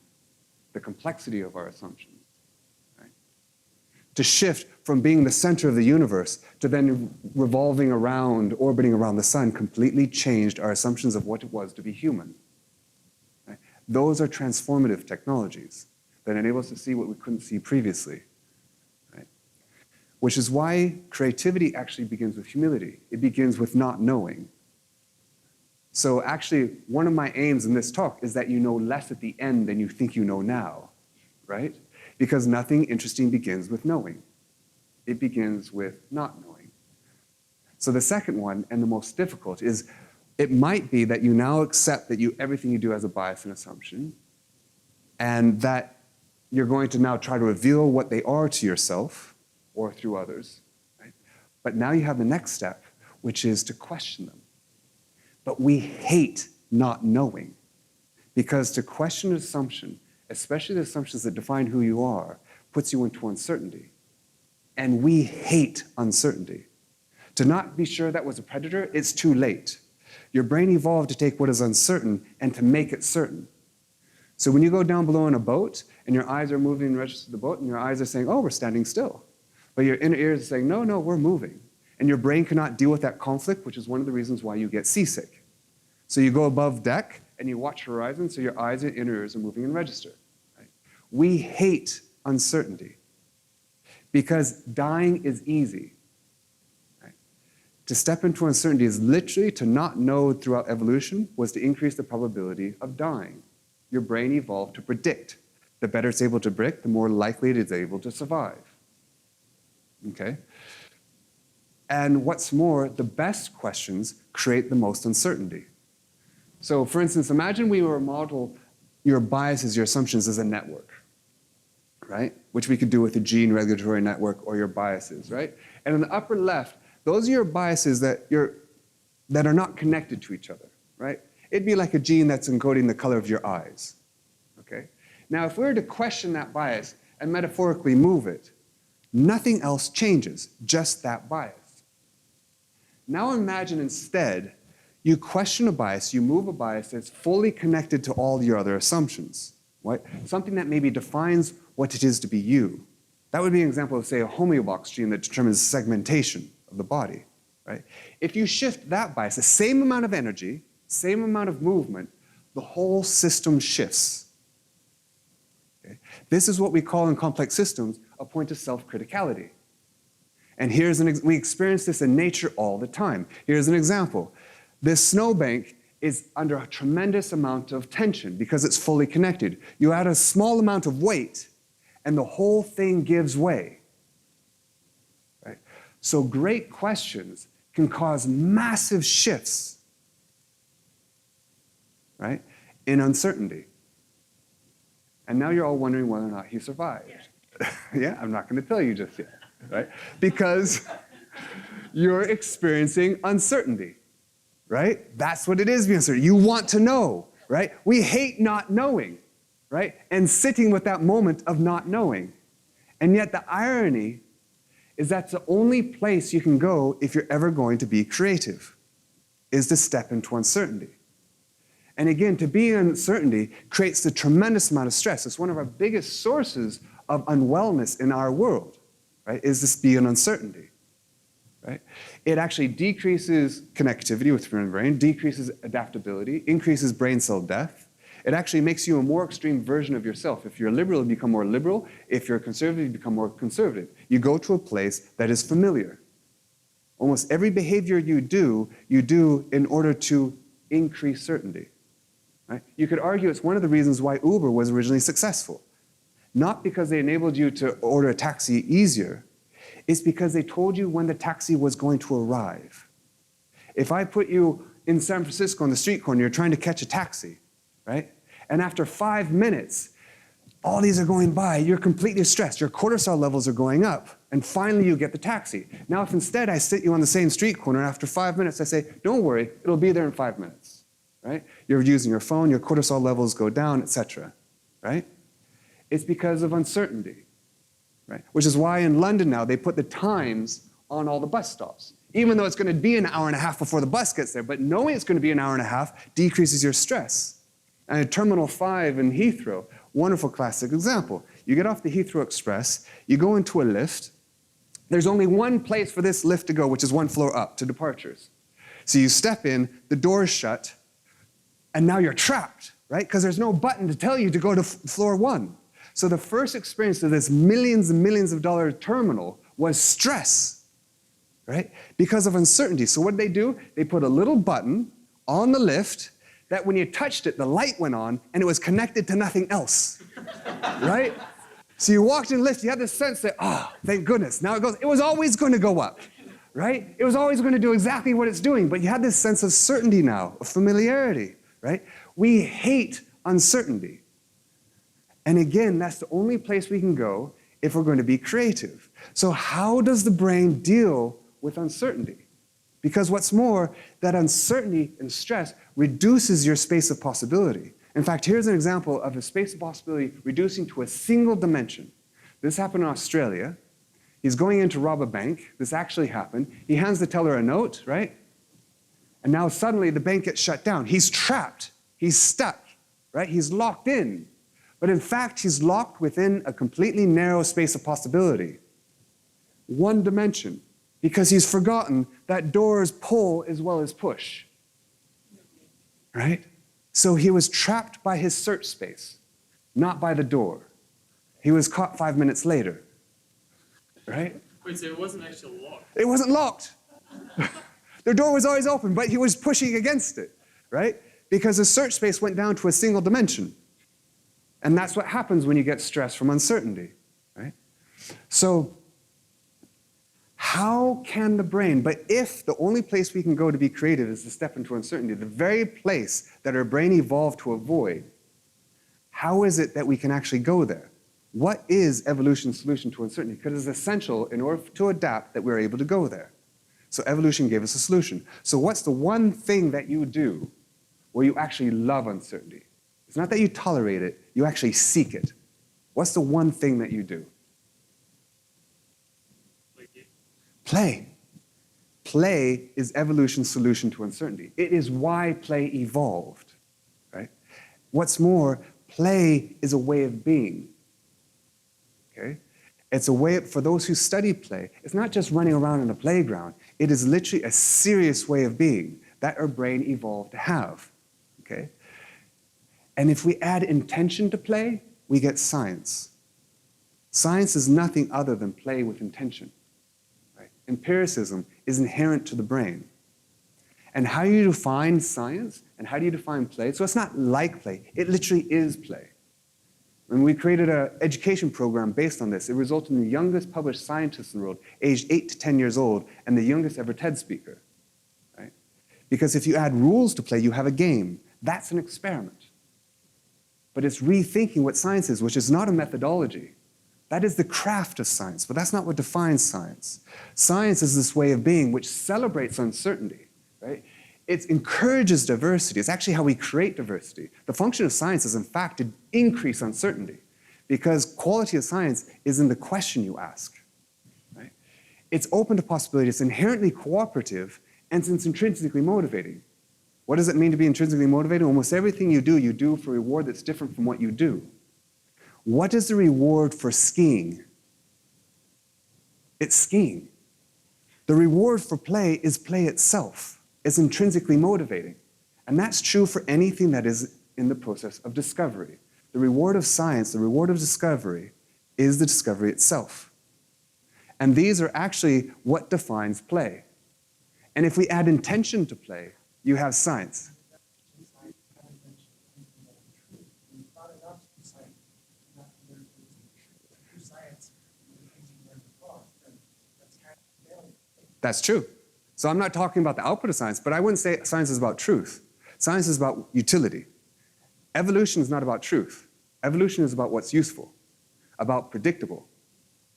the complexity of our assumptions, right? To shift from being the center of the universe to then revolving around, orbiting around the sun, completely changed our assumptions of what it was to be human. Right? Those are transformative technologies that enable us to see what we couldn't see previously. Right? Which is why creativity actually begins with humility. It begins with not knowing. So actually, one of my aims in this talk is that you know less at the end than you think you know now, right? Because nothing interesting begins with knowing. It begins with not knowing. So the second one, and the most difficult, is it might be that you now accept that everything you do has a bias and assumption, and that you're going to now try to reveal what they are to yourself or through others, right? But now you have the next step, which is to question them. But we hate not knowing, because to question an assumption, especially the assumptions that define who you are, puts you into uncertainty. And we hate uncertainty. To not be sure that was a predator, it's too late. Your brain evolved to take what is uncertain and to make it certain. So when you go down below in a boat and your eyes are moving in register to the boat and your eyes are saying, oh, we're standing still. But your inner ears are saying, no, no, we're moving. And your brain cannot deal with that conflict, which is one of the reasons why you get seasick. So you go above deck and you watch horizon, so your eyes and inner ears are moving in register. Right? We hate uncertainty because dying is easy. Right? To step into uncertainty is literally to not know throughout evolution was to increase the probability of dying. Your brain evolved to predict. The better it's able to predict, the more likely it is able to survive. Okay? And what's more, the best questions create the most uncertainty. So for instance, imagine we were to model your biases, your assumptions as a network, right? Which we could do with a gene regulatory network or your biases, right? And in the upper left, those are your biases that are not connected to each other, right? It'd be like a gene that's encoding the color of your eyes, okay? Now, if we were to question that bias and metaphorically move it, nothing else changes, just that bias. Now imagine instead, you question a bias, you move a bias that's fully connected to all your other assumptions, right? Something that maybe defines what it is to be you. That would be an example of, say, a homeobox gene that determines segmentation of the body, right? If you shift that bias, the same amount of energy, same amount of movement, the whole system shifts. Okay? This is what we call in complex systems a point of self-criticality. And we experience this in nature all the time. Here's an example. This snowbank is under a tremendous amount of tension because it's fully connected. You add a small amount of weight, and the whole thing gives way. Right? So great questions can cause massive shifts, right, in uncertainty. And now you're all wondering whether or not he survived. Yeah, I'm not going to tell you just yet, right? Because you're experiencing uncertainty, right? That's what it is, being uncertain. You want to know, right? We hate not knowing, right? And sitting with that moment of not knowing. And yet the irony is that's the only place you can go if you're ever going to be creative, is to step into uncertainty. And again, to be in uncertainty creates a tremendous amount of stress. It's one of our biggest sources of unwellness in our world, right, is this being uncertainty, right? It actually decreases connectivity with your brain, decreases adaptability, increases brain cell death. It actually makes you a more extreme version of yourself. If you're liberal, you become more liberal. If you're conservative, you become more conservative. You go to a place that is familiar. Almost every behavior you do in order to increase certainty. Right? You could argue it's one of the reasons why Uber was originally successful. Not because they enabled you to order a taxi easier, it's because they told you when the taxi was going to arrive. If I put you in San Francisco on the street corner, you're trying to catch a taxi, right? And after 5 minutes, all these are going by, you're completely stressed, your cortisol levels are going up, and finally you get the taxi. Now if instead I sit you on the same street corner, after 5 minutes I say, don't worry, it'll be there in 5 minutes, right? You're using your phone, your cortisol levels go down, etc., right? It's because of uncertainty, right? Which is why in London now they put the times on all the bus stops. Even though it's going to be an hour and a half before the bus gets there, but knowing it's going to be an hour and a half decreases your stress. And at Terminal 5 in Heathrow, wonderful classic example. You get off the Heathrow Express, you go into a lift. There's only one place for this lift to go, which is one floor up to departures. So you step in, the door is shut, and now you're trapped, right? Because there's no button to tell you to go to floor 1. So the first experience of this millions and millions of dollar terminal was stress, right? Because of uncertainty. So what did? They put a little button on the lift that when you touched it, the light went on and it was connected to nothing else, right? So you walked in the lift, you had this sense that, thank goodness, now it goes. It was always going to go up, right? It was always going to do exactly what it's doing, but you had this sense of certainty now, of familiarity, right? We hate uncertainty. And again, that's the only place we can go if we're going to be creative. So how does the brain deal with uncertainty? Because what's more, that uncertainty and stress reduces your space of possibility. In fact, here's an example of a space of possibility reducing to a single dimension. This happened in Australia. He's going in to rob a bank. This actually happened. He hands the teller a note, right? And now suddenly the bank gets shut down. He's trapped. He's stuck, right? He's locked in. But in fact, he's locked within a completely narrow space of possibility. One dimension. Because he's forgotten that doors pull as well as push. Right? So he was trapped by his search space, not by the door. He was caught 5 minutes later. Right? Wait, so it wasn't actually locked? It wasn't locked. The door was always open, but he was pushing against it. Right? Because his search space went down to a single dimension. And that's what happens when you get stress from uncertainty, right? So how can the brain, but if the only place we can go to be creative is to step into uncertainty, the very place that our brain evolved to avoid, how is it that we can actually go there? What is evolution's solution to uncertainty? Because it's essential in order to adapt that we're able to go there. So evolution gave us a solution. So what's the one thing that you do where you actually love uncertainty? It's not that you tolerate it, you actually seek it. What's the one thing that you do? Play. Play is evolution's solution to uncertainty. It is why play evolved, right? What's more, play is a way of being, okay? It's a way, for those who study play, it's not just running around in a playground. It is literally a serious way of being that our brain evolved to have, okay? And if we add intention to play, we get science. Science is nothing other than play with intention. Right? Empiricism is inherent to the brain. And how do you define science? And how do you define play? So it's not like play. It literally is play. When we created an education program based on this, it resulted in the youngest published scientist in the world, aged 8 to 10 years old, and the youngest ever TED speaker. Right? Because if you add rules to play, you have a game. That's an experiment. But it's rethinking what science is, which is not a methodology. That is the craft of science, but that's not what defines science. Science is this way of being which celebrates uncertainty, right? It encourages diversity. It's actually how we create diversity. The function of science is, in fact, to increase uncertainty, because quality of science is in the question you ask, right? It's open to possibility. It's inherently cooperative, and it's intrinsically motivating. What does it mean to be intrinsically motivated? Almost everything you do for a reward that's different from what you do. What is the reward for skiing? It's skiing. The reward for play is play itself. It's intrinsically motivating. And that's true for anything that is in the process of discovery. The reward of science, the reward of discovery, is the discovery itself. And these are actually what defines play. And if we add intention to play, you have science. That's true. So I'm not talking about the output of science, but I wouldn't say science is about truth. Science is about utility. Evolution is not about truth. Evolution is about what's useful, about predictable,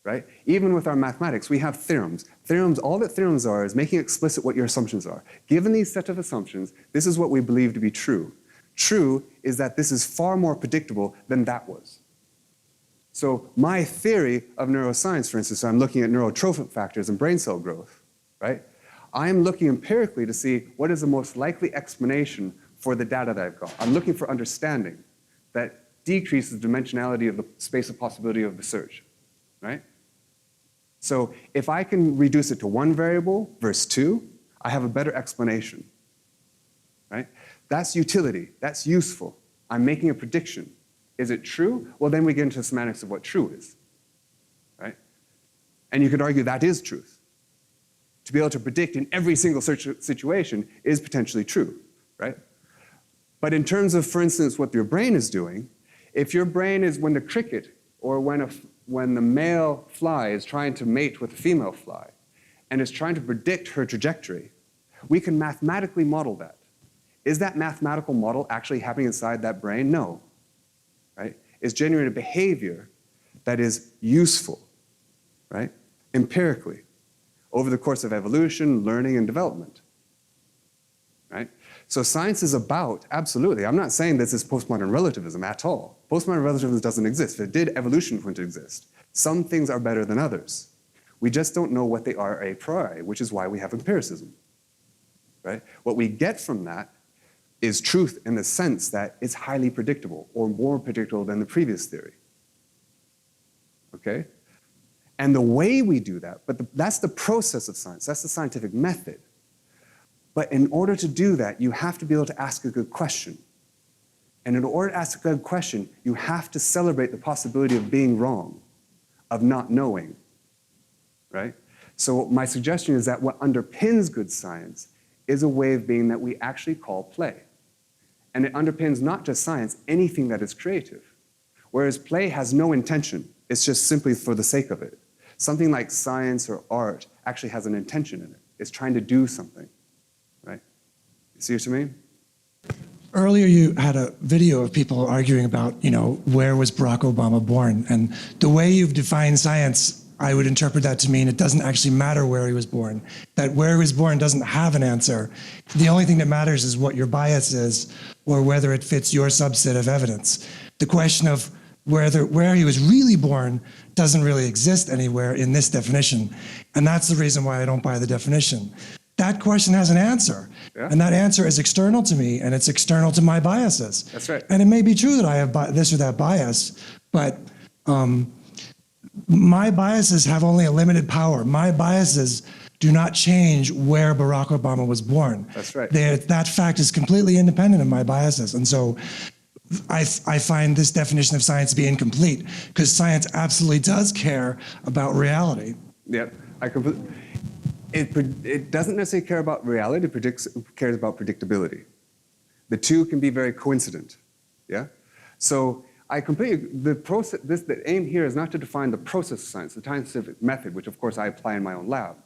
right? Even with our mathematics, we have theorems. Theorems, all that theorems are is making explicit what your assumptions are. Given these set of assumptions, this is what we believe to be true. True is that this is far more predictable than that was. So my theory of neuroscience, for instance, I'm looking at neurotrophic factors and brain cell growth, right? I'm looking empirically to see what is the most likely explanation for the data that I've got. I'm looking for understanding that decreases the dimensionality of the space of possibility of the search, right? So if I can reduce it to one variable versus two, I have a better explanation, right? That's utility, that's useful. I'm making a prediction. Is it true? Well, then we get into the semantics of what true is, right? And you could argue that is truth. To be able to predict in every single search situation is potentially true, right? But in terms of, for instance, what your brain is doing, if your brain is when the cricket or when the male fly is trying to mate with a female fly and is trying to predict her trajectory, we can mathematically model that. Is that mathematical model actually happening inside that brain? No, right? It's generating a behavior that is useful, right? Empirically, over the course of evolution, learning, and development, right? So science is about, absolutely, I'm not saying this is postmodern relativism at all. Postmodern relativism doesn't exist. If it did, evolution wouldn't exist. Some things are better than others. We just don't know what they are a priori, which is why we have empiricism, right? What we get from that is truth in the sense that it's highly predictable or more predictable than the previous theory, okay? And the way we do that, that's the process of science, that's the scientific method. But in order to do that, you have to be able to ask a good question. And in order to ask a good question, you have to celebrate the possibility of being wrong, of not knowing, right? So my suggestion is that what underpins good science is a way of being that we actually call play. And it underpins not just science, anything that is creative. Whereas play has no intention, it's just simply for the sake of it. Something like science or art actually has an intention in it. It's trying to do something, right? You see what I mean? Earlier you had a video of people arguing about, where was Barack Obama born? And the way you've defined science, I would interpret that to mean it doesn't actually matter where he was born. That where he was born doesn't have an answer. The only thing that matters is what your bias is or whether it fits your subset of evidence. The question of where he was really born doesn't really exist anywhere in this definition. And that's the reason why I don't buy the definition. That question has an answer. Yeah. And that answer is external to me, and it's external to my biases. That's right. And it may be true that I have this or that bias, but my biases have only a limited power. My biases do not change where Barack Obama was born. That's right. That fact is completely independent of my biases. And so I find this definition of science to be incomplete, because science absolutely does care about reality. Yep, It doesn't necessarily care about reality, it cares about predictability. The two can be very coincident, yeah? So the aim here is not to define the process of science, the scientific method, which of course I apply in my own lab.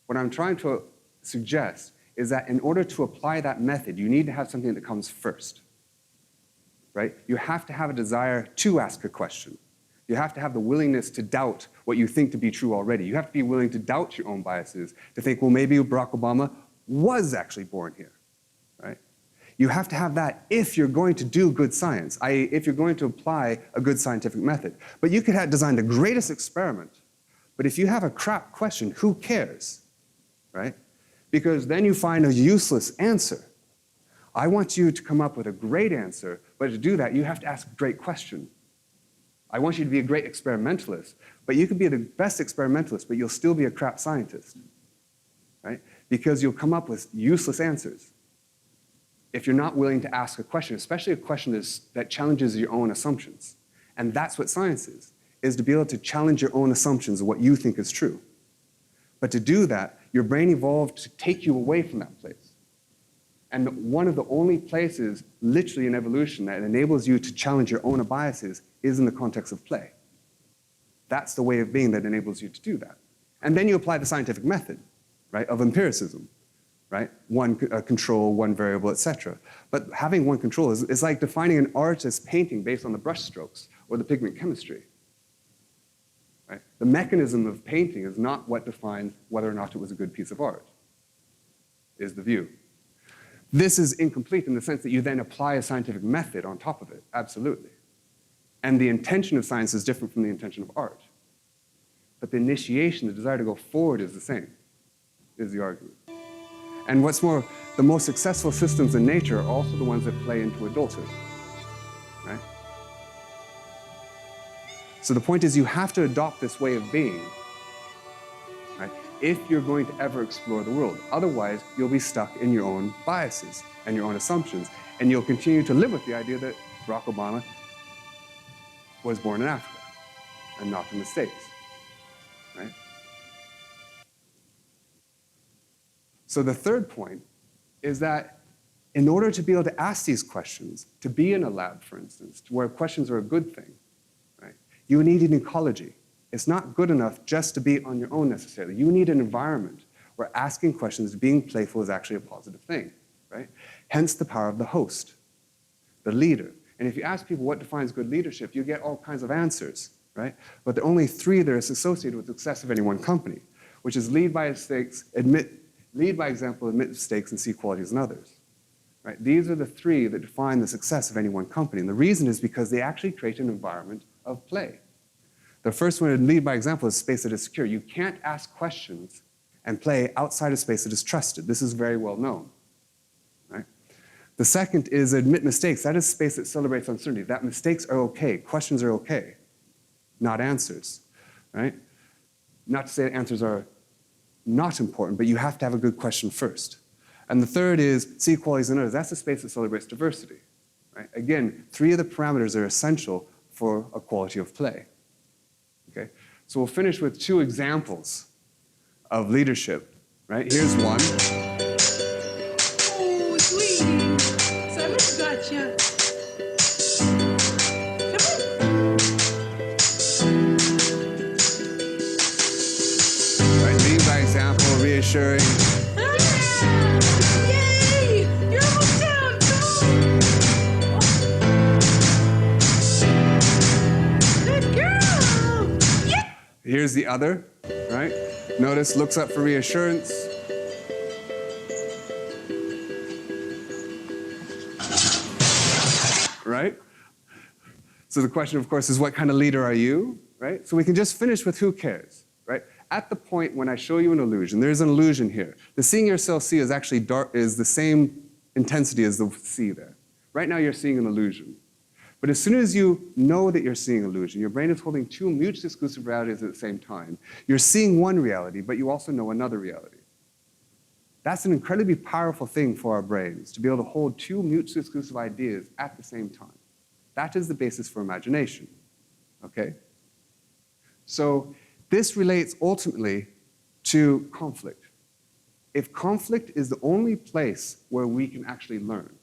What I'm trying to suggest is that in order to apply that method, you need to have something that comes first, right? You have to have a desire to ask a question. You have to have the willingness to doubt what you think to be true already. You have to be willing to doubt your own biases, to think, well, maybe Barack Obama was actually born here, right? You have to have that if you're going to do good science, i.e., if you're going to apply a good scientific method. But you could have designed the greatest experiment, but if you have a crap question, who cares, right? Because then you find a useless answer. I want you to come up with a great answer, but to do that, you have to ask a great question. I want you to be a great experimentalist, but you can be the best experimentalist, but you'll still be a crap scientist, right? Because you'll come up with useless answers if you're not willing to ask a question, especially a question that challenges your own assumptions. And that's what science is to be able to challenge your own assumptions of what you think is true. But to do that, your brain evolved to take you away from that place. And one of the only places, literally in evolution, that enables you to challenge your own biases is in the context of play. That's the way of being that enables you to do that. And then you apply the scientific method, right, of empiricism, right? One control, one variable, etc. But having one control is like defining an artist's painting based on the brush strokes or the pigment chemistry. Right? The mechanism of painting is not what defines whether or not it was a good piece of art, is the view. This is incomplete in the sense that you then apply a scientific method on top of it, absolutely. And the intention of science is different from the intention of art. But the initiation, the desire to go forward is the same, is the argument. And what's more, the most successful systems in nature are also the ones that play into adulthood, right? So the point is you have to adopt this way of being, right, if you're going to ever explore the world. Otherwise, you'll be stuck in your own biases and your own assumptions, and you'll continue to live with the idea that Barack Obama was born in Africa and not in the States, right? So the third point is that in order to be able to ask these questions, to be in a lab, for instance, where questions are a good thing, right, you need an ecology. It's not good enough just to be on your own necessarily. You need an environment where asking questions, being playful is actually a positive thing, right? Hence the power of the host, the leader. And if you ask people what defines good leadership, you get all kinds of answers, right? But there are only three that are associated with the success of any one company, which is lead by example, admit mistakes, and see qualities in others. Right? These are the three that define the success of any one company. And the reason is because they actually create an environment of play. The first one, lead by example, is space that is secure. You can't ask questions and play outside a space that is trusted. This is very well known. Right? The second is admit mistakes. That is space that celebrates uncertainty. That mistakes are okay, questions are okay, not answers. Right? Not to say that answers are not important, but you have to have a good question first. And the third is see qualities in others. That's the space that celebrates diversity. Right? Again, three of the parameters are essential for a quality of play. Okay? So we'll finish with two examples of leadership. Right? Here's one. Oh, sweetie. Somebody's got you. Right? Lead by example, reassuring. Yay! You're almost down. Come on. Good girl. Yeah. Here's the other. Right? Notice, looks up for reassurance. Right? So the question, of course, is what kind of leader are you? Right? So we can just finish with who cares? Right? At the point when I show you an illusion, there's an illusion here. The seeing yourself see is actually dark, is the same intensity as the see there. Right now you're seeing an illusion. But as soon as you know that you're seeing an illusion, your brain is holding two mutually exclusive realities at the same time. You're seeing one reality, but you also know another reality. That's an incredibly powerful thing for our brains, to be able to hold two mutually exclusive ideas at the same time. That is the basis for imagination, okay? So this relates ultimately to conflict. if conflict is the only place where we can actually learn,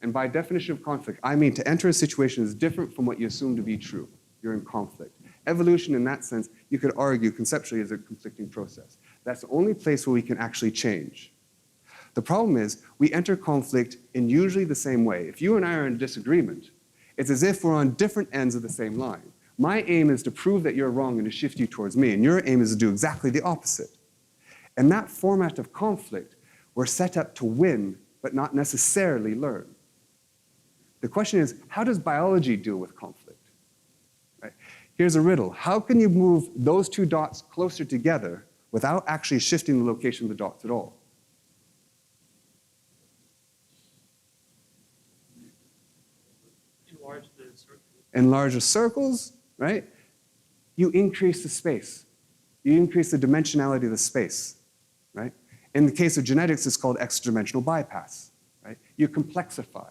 and by definition of conflict, I mean to enter a situation is different from what you assume to be true. You're in conflict. Evolution, in that sense, you could argue conceptually is a conflicting process. That's the only place where we can actually change. The problem is we enter conflict in usually the same way. If you and I are in disagreement, it's as if we're on different ends of the same line. My aim is to prove that you're wrong and to shift you towards me, and your aim is to do exactly the opposite. In that format of conflict, we're set up to win, but not necessarily learn. The question is, how does biology deal with conflict? Right? Here's a riddle. How can you move those two dots closer together without actually shifting the location of the dots at all? Enlarge the circle. In larger circles, right? You increase the space. You increase the dimensionality of the space, right? In the case of genetics, it's called extra-dimensional bypass, right? You complexify.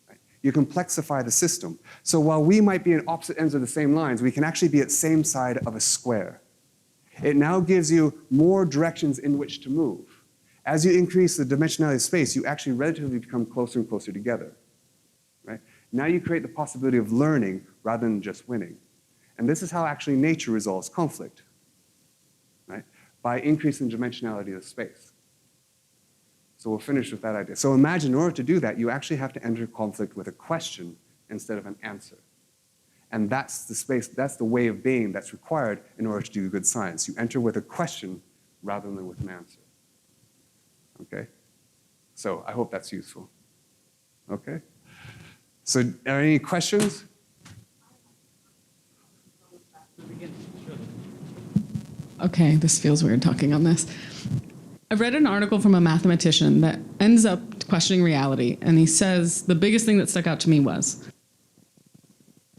Right? You complexify the system. So while we might be at opposite ends of the same lines, we can actually be at the same side of a square. It now gives you more directions in which to move. As you increase the dimensionality of space, you actually relatively become closer and closer together, right? Now you create the possibility of learning rather than just winning. And this is how actually nature resolves conflict, right? By increasing the dimensionality of space. So we'll finish with that idea. So imagine in order to do that, you actually have to enter conflict with a question instead of an answer. And that's the space, that's the way of being that's required in order to do good science. You enter with a question rather than with an answer. Okay? So I hope that's useful. Okay? So are there any questions? Okay, this feels weird talking on this. I read an article from a mathematician that ends up questioning reality, and he says the biggest thing that stuck out to me was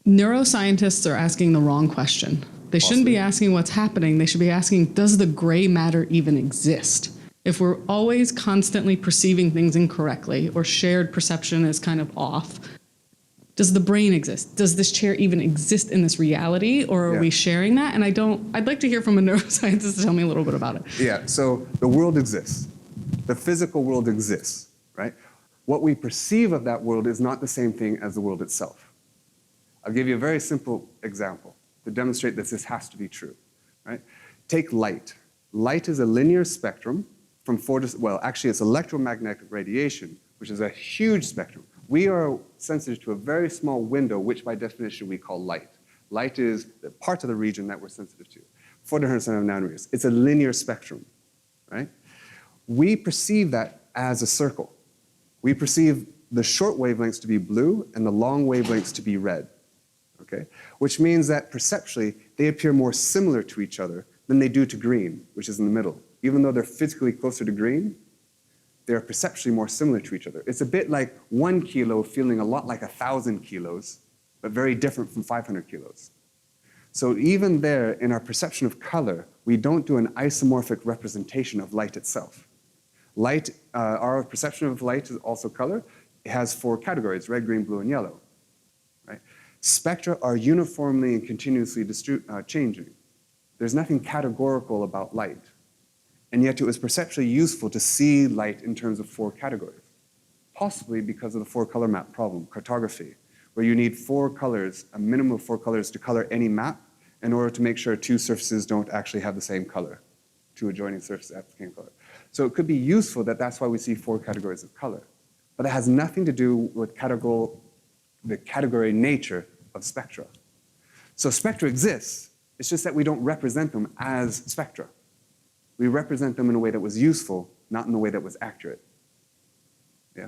neuroscientists are asking the wrong question. They shouldn't be asking what's happening. They should be asking, does the gray matter even exist? If we're always constantly perceiving things incorrectly or shared perception is kind of off, does the brain exist? Does this chair even exist in this reality, or are we sharing that? And I'd like to hear from a neuroscientist to tell me a little bit about it. Yeah, so the world exists. The physical world exists, right? What we perceive of that world is not the same thing as the world itself. I'll give you a very simple example to demonstrate that this has to be true, right? Take light. Light is a linear spectrum from actually it's electromagnetic radiation, which is a huge spectrum. We are sensitive to a very small window, which by definition we call light. Light is the part of the region that we're sensitive to. 400 nanometers. It's a linear spectrum, right? We perceive that as a circle. We perceive the short wavelengths to be blue and the long wavelengths to be red, okay? Which means that perceptually, they appear more similar to each other than they do to green, which is in the middle. Even though they're physically closer to green, they're perceptually more similar to each other. It's a bit like 1 kilo feeling a lot like 1,000 kilos, but very different from 500 kilos. So even there, in our perception of color, we don't do an isomorphic representation of light itself. Light, our perception of light is also color. It has 4 categories, red, green, blue, and yellow, right? Spectra are uniformly and continuously changing. There's nothing categorical about light. And yet it was perceptually useful to see light in terms of 4 categories, possibly because of the 4 color map problem, cartography, where you need 4 colors, a minimum of 4 colors to color any map in order to make sure 2 surfaces don't actually have the same color, 2 adjoining surfaces have the same color. So it could be useful that's why we see 4 categories of color. But it has nothing to do with the category nature of spectra. So spectra exists, it's just that we don't represent them as spectra. We represent them in a way that was useful, not in a way that was accurate. Yeah?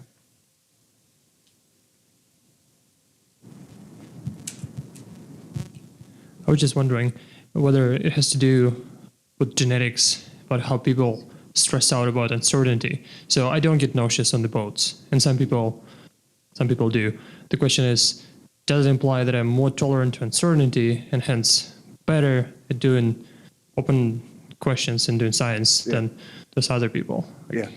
I was just wondering whether it has to do with genetics, about how people stress out about uncertainty. So I don't get nauseous on the boats, and some people do. The question is, does it imply that I'm more tolerant to uncertainty and hence better at doing open questions and doing science than those other people? Yeah.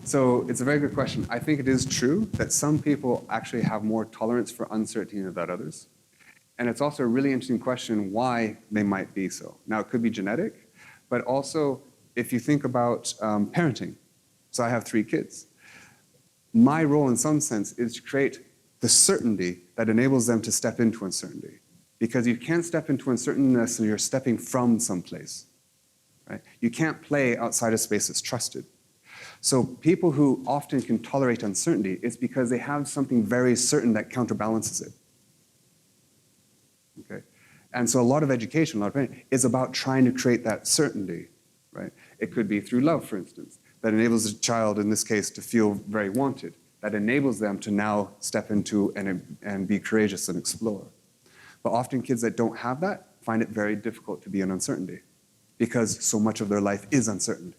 So it's a very good question. I think it is true that some people actually have more tolerance for uncertainty than others. And it's also a really interesting question why they might be so. Now, it could be genetic, but also if you think about parenting, so I have 3 kids. My role in some sense is to create the certainty that enables them to step into uncertainty. Because you can't step into uncertainness unless you're stepping from someplace. Right? You can't play outside a space that's trusted. So people who often can tolerate uncertainty, it's because they have something very certain that counterbalances it. Okay? And so a lot of education, a lot of parenting, is about trying to create that certainty. Right? It could be through love, for instance, that enables a child, in this case, to feel very wanted, that enables them to now step into and be courageous and explore. But often kids that don't have that find it very difficult to be in uncertainty because so much of their life is uncertain.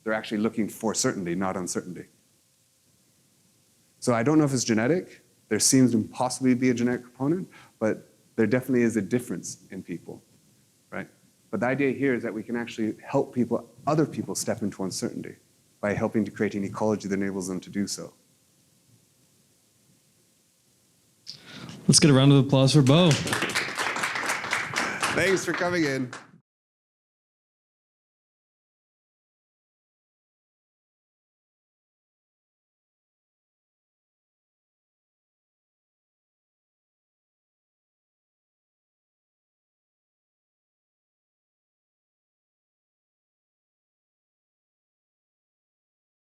They're actually looking for certainty, not uncertainty. So I don't know if it's genetic. There seems to possibly be a genetic component, but there definitely is a difference in people, right? But the idea here is that we can actually help people, other people step into uncertainty by helping to create an ecology that enables them to do so. Let's get a round of applause for Beau. Thanks for coming in.